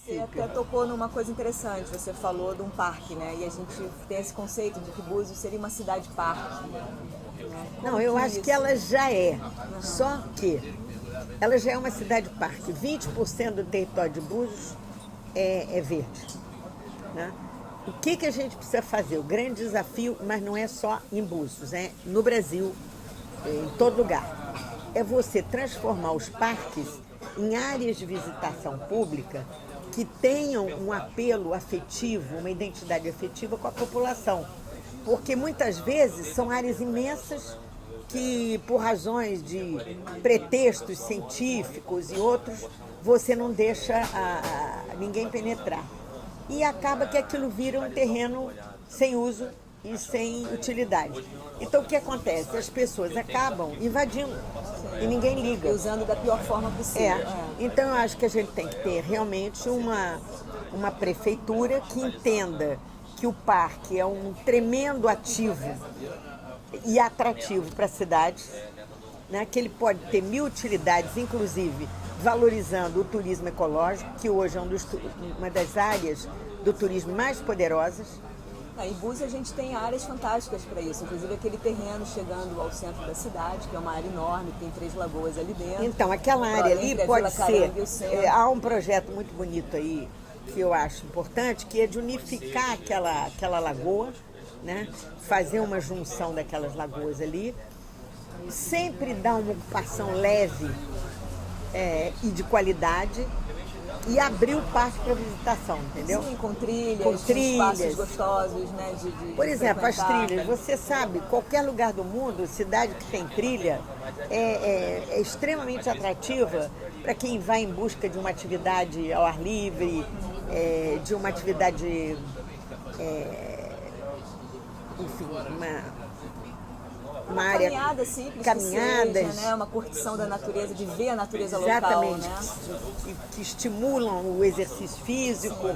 Você até tocou numa coisa interessante, você falou de um parque, né? E a gente tem esse conceito de que Búzios seria uma cidade-parque. Né? Não, eu acho que ela já é. Só que ela já é uma cidade-parque. 20% do território de Búzios é verde. Né? O que a gente precisa fazer? O grande desafio, mas não é só em Búzios, é no Brasil, em todo lugar, é você transformar os parques em áreas de visitação pública que tenham um apelo afetivo, uma identidade afetiva com a população. Porque muitas vezes são áreas imensas que, por razões de pretextos científicos e outros, você não deixa ninguém penetrar. E acaba que aquilo vira um terreno sem uso e sem utilidade. Então o que acontece? As pessoas acabam invadindo e ninguém liga. E usando da pior forma possível. Então eu acho que a gente tem que ter realmente uma prefeitura que entenda que o parque é um tremendo ativo e atrativo para a cidade, né? Que ele pode ter mil utilidades, inclusive valorizando o turismo ecológico, que hoje é uma das áreas do turismo mais poderosas. Em Búzios a gente tem áreas fantásticas para isso, inclusive aquele terreno chegando ao centro da cidade, que é uma área enorme, tem 3 lagoas ali dentro. Então, aquela área ali pode ser... há um projeto muito bonito aí, que eu acho importante, que é de unificar aquela lagoa, né? Fazer uma junção daquelas lagoas ali, sempre dar uma ocupação leve e de qualidade, e abrir o parque para visitação, entendeu? Sim, com espaços gostosos, né? Por exemplo, as trilhas. Você sabe, qualquer lugar do mundo, cidade que tem trilha, é extremamente atrativa para quem vai em busca de uma atividade ao ar livre, de uma atividade, enfim, uma área... Caminhada simples, caminhadas, que seja, né? Uma curtição da natureza, de ver a natureza local. Exatamente, né? que estimulam o exercício físico.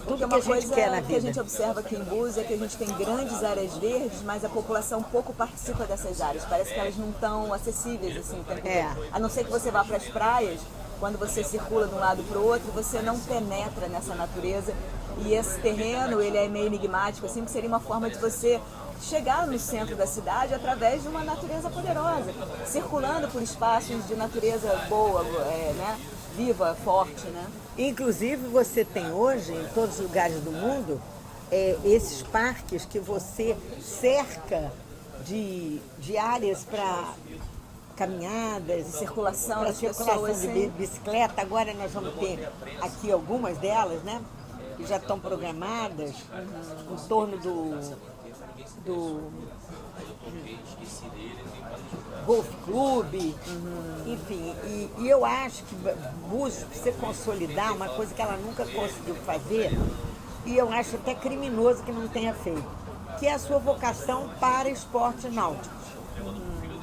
Tudo que a gente quer na vida. Que a gente observa aqui em Búzios é que a gente tem grandes áreas verdes, mas a população pouco participa dessas áreas. Parece que elas não estão acessíveis assim, o tempo todo. A não ser que você vá para as praias, quando você circula de um lado para o outro, você não penetra nessa natureza. E esse terreno, ele é meio enigmático, assim, que seria uma forma de você chegar no centro da cidade através de uma natureza poderosa, circulando por espaços de natureza boa, né? Viva, forte, né? Inclusive você tem hoje, em todos os lugares do mundo, esses parques que você cerca de áreas para caminhadas, circulação para das circulação pessoas, de bicicleta. Agora nós vamos ter aqui algumas delas, né? Que já estão programadas em torno do Golf Clube, enfim, e eu acho que Búzios precisa consolidar uma coisa que ela nunca conseguiu fazer, e eu acho até criminoso que não tenha feito, que é a sua vocação para esportes náuticos.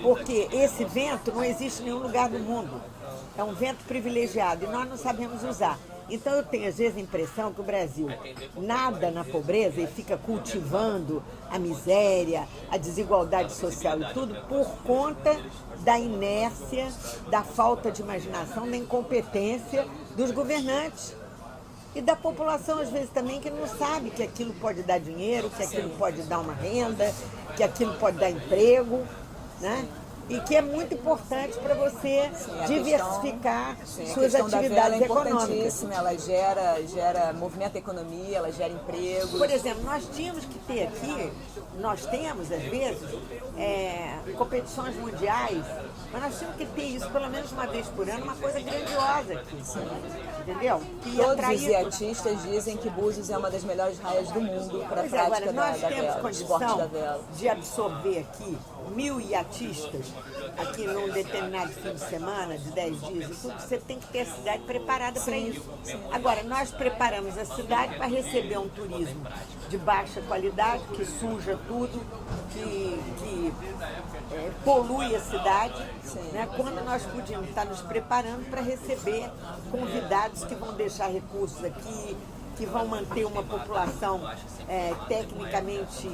Porque esse vento não existe em nenhum lugar do mundo. É um vento privilegiado e nós não sabemos usar. Então eu tenho às vezes a impressão que o Brasil nada na pobreza e fica cultivando a miséria, a desigualdade social e tudo por conta da inércia, da falta de imaginação, da incompetência dos governantes. E da população, às vezes, também, que não sabe que aquilo pode dar dinheiro, que aquilo pode dar uma renda, que aquilo pode dar emprego, né? E que é muito importante para você diversificar suas atividades econômicas. Ela gera movimenta a economia, ela gera emprego. Por exemplo, nós tínhamos que ter aqui, nós temos às vezes, competições mundiais, mas nós tínhamos que ter isso pelo menos uma vez por ano, uma coisa grandiosa aqui, entendeu? Todos os artistas dizem que Búzios é uma das melhores raias do mundo para a prática da vela. Nós temos condição de absorver aqui 1000 iatistas aqui num determinado fim de semana, de 10 dias e tudo, você tem que ter a cidade preparada para isso. Agora, nós preparamos a cidade para receber um turismo de baixa qualidade, que suja tudo, que polui a cidade, né? Quando nós podíamos estar nos preparando para receber convidados que vão deixar recursos aqui, que vão manter uma população tecnicamente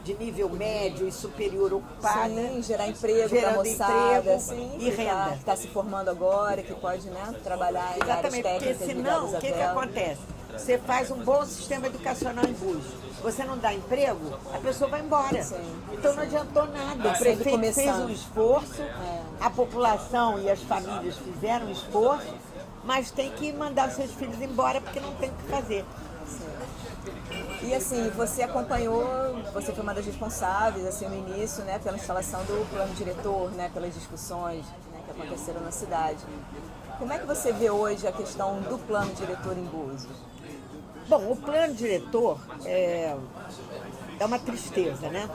de nível médio e superior ocupada. Sim, gerar emprego para a moçada, sim, e renda. Que está se formando agora, que pode, né, trabalhar em áreas técnicas. Porque senão, o que acontece? Você faz um bom sistema educacional em Búzios, você não dá emprego, a pessoa vai embora. Sim, então não adiantou nada. O prefeito fez um esforço, a população e as famílias fizeram um esforço, mas tem que mandar seus filhos embora porque não tem o que fazer. E assim, você acompanhou, você foi uma das responsáveis assim, no início, né, pela instalação do plano diretor, né, pelas discussões, né, que aconteceram na cidade. Como é que você vê hoje a questão do plano diretor em Búzios? Bom, o plano diretor é uma tristeza, né?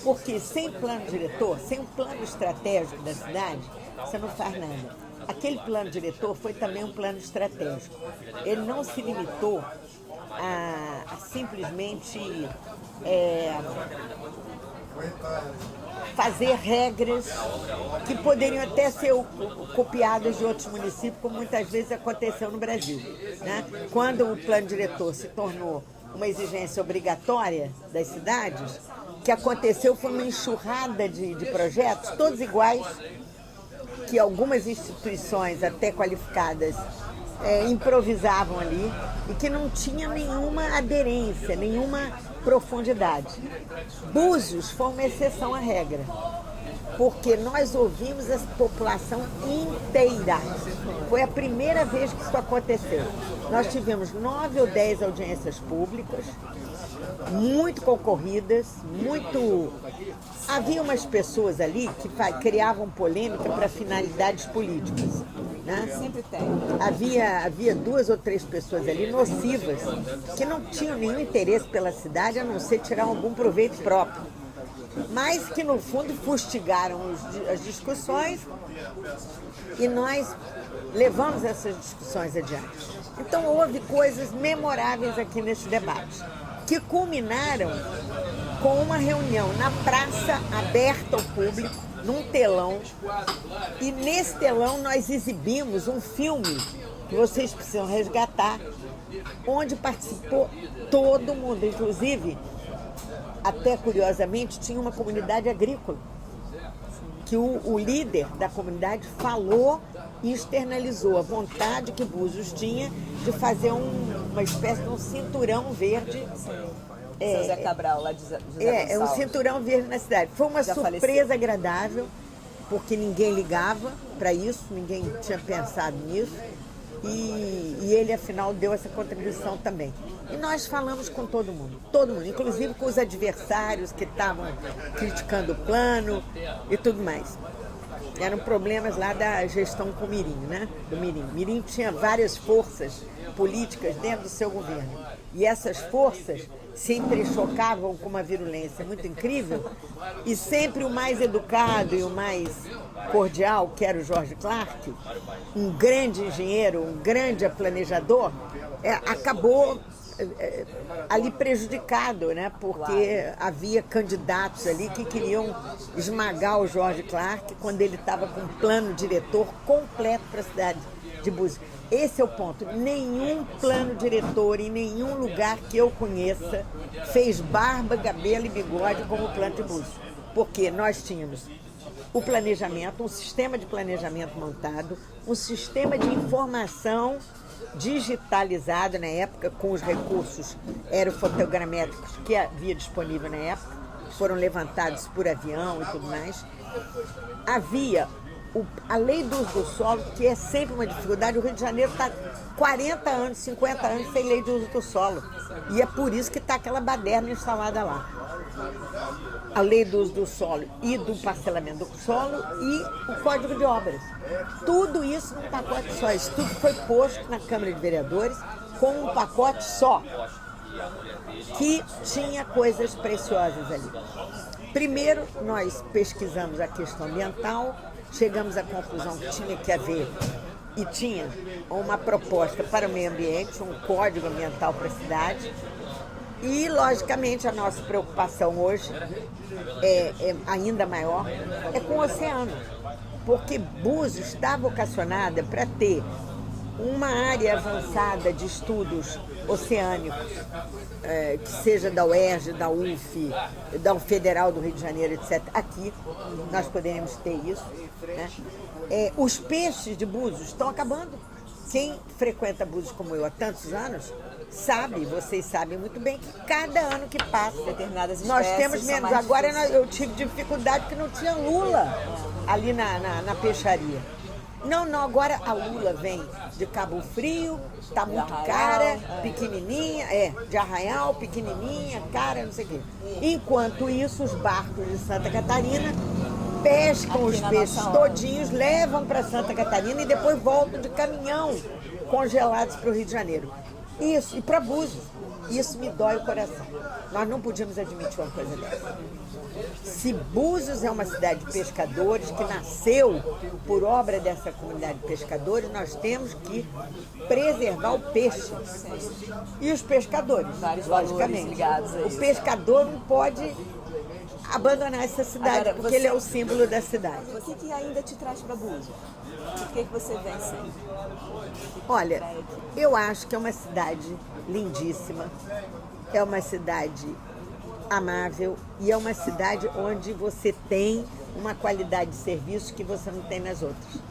Porque sem plano diretor, sem um plano estratégico da cidade, você não faz nada. Aquele plano diretor foi também um plano estratégico. Ele não se limitou a simplesmente fazer regras que poderiam até ser copiadas de outros municípios, como muitas vezes aconteceu no Brasil, né? Quando o plano diretor se tornou uma exigência obrigatória das cidades, o que aconteceu foi uma enxurrada de projetos, todos iguais, que algumas instituições até qualificadas improvisavam ali e que não tinha nenhuma aderência, nenhuma profundidade. Búzios foi uma exceção à regra, porque nós ouvimos a população inteira. Foi a primeira vez que isso aconteceu. Nós tivemos 9 ou 10 audiências públicas, muito concorridas, Havia umas pessoas ali que criavam polêmica para finalidades políticas, né? Sempre tem. Havia 2 ou 3 pessoas ali nocivas que não tinham nenhum interesse pela cidade a não ser tirar algum proveito próprio, mas que no fundo fustigaram as discussões e nós levamos essas discussões adiante. Então houve coisas memoráveis aqui nesse debate, que culminaram com uma reunião na praça aberta ao público, num telão, e nesse telão nós exibimos um filme que vocês precisam resgatar, onde participou todo mundo, inclusive, até curiosamente, tinha uma comunidade agrícola, que o líder da comunidade falou e externalizou a vontade que Búzios tinha de fazer uma espécie de um cinturão verde. José Cabral, lá de José um cinturão verde na cidade. Foi uma surpresa agradável, porque ninguém ligava para isso, ninguém tinha pensado nisso. E ele, afinal, deu essa contribuição também. E nós falamos com todo mundo, inclusive com os adversários que estavam criticando o plano e tudo mais. Eram problemas lá da gestão com o Mirim, né? Do Mirim. Mirim tinha várias forças políticas dentro do seu governo. E essas forças se entrechocavam com uma virulência muito incrível, e sempre o mais educado e o mais cordial, que era o Jorge Clark, um grande engenheiro, um grande planejador, acabou ali prejudicado, né? Porque havia candidatos ali que queriam esmagar o Jorge Clark quando ele estava com um plano diretor completo para a cidade de Búzios. Esse é o ponto. Nenhum plano diretor em nenhum lugar que eu conheça fez barba, cabelo e bigode como o plano de Búzios. Porque nós tínhamos o planejamento, um sistema de planejamento montado, um sistema de informação digitalizado na época, com os recursos aerofotogramétricos que havia disponível na época, que foram levantados por avião e tudo mais. Havia a lei do uso do solo, que é sempre uma dificuldade. O Rio de Janeiro está 40 anos, 50 anos sem lei de uso do solo. E é por isso que está aquela baderna instalada lá. A lei do uso do solo e do parcelamento do solo e o Código de Obras. Tudo isso num pacote só. Isso tudo foi posto na Câmara de Vereadores com um pacote só, que tinha coisas preciosas ali. Primeiro, nós pesquisamos a questão ambiental, chegamos à conclusão que tinha que haver, e tinha uma proposta para o meio ambiente, um código ambiental para a cidade. E, logicamente, a nossa preocupação hoje é ainda maior, é com o oceano, porque Búzios está vocacionada para ter uma área avançada de estudos oceânicos, que seja da UERJ, da UF, da Federal do Rio de Janeiro, etc. Aqui nós poderíamos ter isso, né? Os peixes de Búzios estão acabando. Quem frequenta Búzios como eu há tantos anos sabe, vocês sabem muito bem que cada ano que passa determinadas nós espécies temos são menos. mais Agora difíceis. eu tive dificuldade porque não tinha lula ali na peixaria. Não, agora a lula vem de Cabo Frio, tá muito Arraial, cara, pequenininha, de Arraial, pequenininha, cara, não sei o quê. Enquanto isso, os barcos de Santa Catarina pescam Aqui os na peixes nossa hora. todinhos, levam para Santa Catarina e depois voltam de caminhão congelados para o Rio de Janeiro. Isso, e para Búzios. Isso me dói o coração. Nós não podíamos admitir uma coisa dessa. Se Búzios é uma cidade de pescadores, que nasceu por obra dessa comunidade de pescadores, nós temos que preservar o peixe. E os pescadores, Vários valores logicamente. ligados a O isso. pescador não pode abandonar essa cidade, Agora, porque você- ele é o símbolo da cidade. O que ainda te traz para Búzios? Por que você vem sempre? Olha, eu acho que é uma cidade lindíssima, é uma cidade amável e é uma cidade onde você tem uma qualidade de serviço que você não tem nas outras.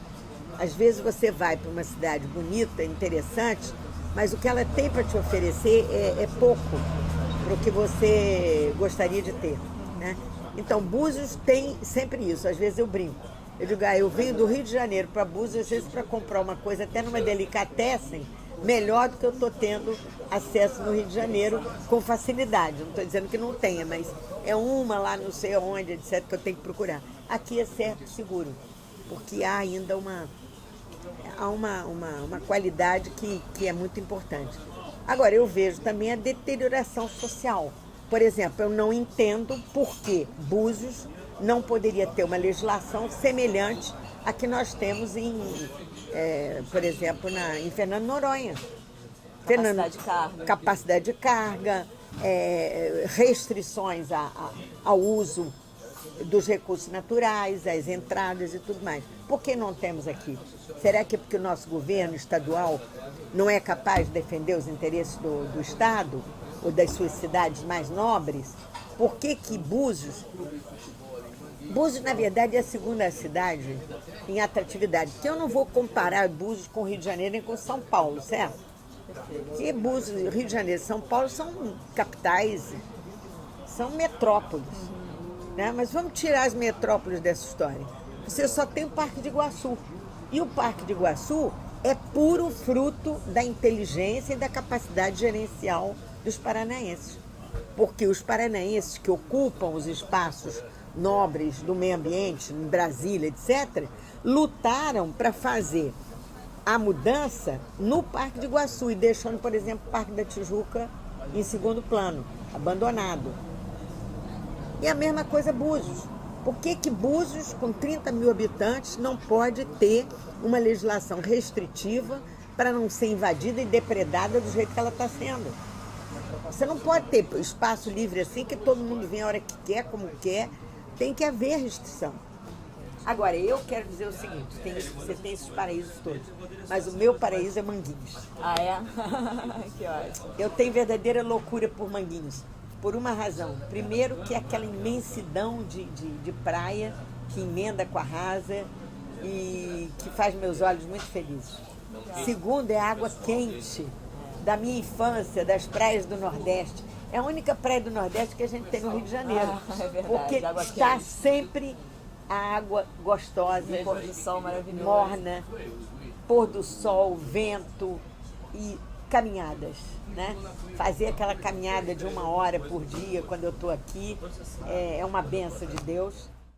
Às vezes você vai para uma cidade bonita, interessante, mas o que ela tem para te oferecer é pouco para o que você gostaria de ter, né? Então, Búzios tem sempre isso. Às vezes eu brinco. Eu digo, eu venho do Rio de Janeiro para Búzios, às vezes para comprar uma coisa, até numa delicatessen, melhor do que eu estou tendo acesso no Rio de Janeiro com facilidade. Não estou dizendo que não tenha, mas é uma lá não sei onde, etc., que eu tenho que procurar. Aqui é certo e seguro, porque há ainda uma qualidade que é muito importante. Agora, eu vejo também a deterioração social. Por exemplo, eu não entendo por que Búzios não poderia ter uma legislação semelhante à que nós temos por exemplo, em Fernando Noronha. Capacidade de carga. Capacidade de carga, restrições ao uso dos recursos naturais, as entradas e tudo mais. Por que não temos aqui? Será que é porque o nosso governo estadual não é capaz de defender os interesses do Estado ou das suas cidades mais nobres? Por que Búzios, na verdade, é a segunda cidade em atratividade. Porque eu não vou comparar Búzios com Rio de Janeiro nem com São Paulo, certo? Porque Búzios, Rio de Janeiro e São Paulo são capitais, são metrópoles. Né? Mas vamos tirar as metrópoles dessa história. Você só tem o Parque de Iguaçu. E o Parque de Iguaçu é puro fruto da inteligência e da capacidade gerencial dos paranaenses. Porque os paranaenses que ocupam os espaços nobres do meio ambiente, em Brasília, etc., lutaram para fazer a mudança no Parque de Iguaçu e deixando, por exemplo, o Parque da Tijuca em segundo plano, abandonado. E a mesma coisa Búzios. Por que Búzios, com 30 mil habitantes, não pode ter uma legislação restritiva para não ser invadida e depredada do jeito que ela está sendo? Você não pode ter espaço livre assim, que todo mundo vem a hora que quer, como quer. Tem que haver restrição. Agora, eu quero dizer o seguinte, você tem esses paraísos todos, mas o meu paraíso é Manguinhos. Ah, é? Que ótimo. Eu tenho verdadeira loucura por Manguinhos, por uma razão. Primeiro, que é aquela imensidão de praia que emenda com a rasa e que faz meus olhos muito felizes. Segundo, é a água quente da minha infância, das praias do Nordeste. É a única praia do Nordeste que a gente tem no Rio de Janeiro. É verdade, porque água está quente. sempre a água gostosa, Um pôr do sol maravilhoso. morna, pôr do sol, vento e caminhadas, né? Fazer aquela caminhada de 1 hora por dia quando eu estou aqui é uma benção de Deus.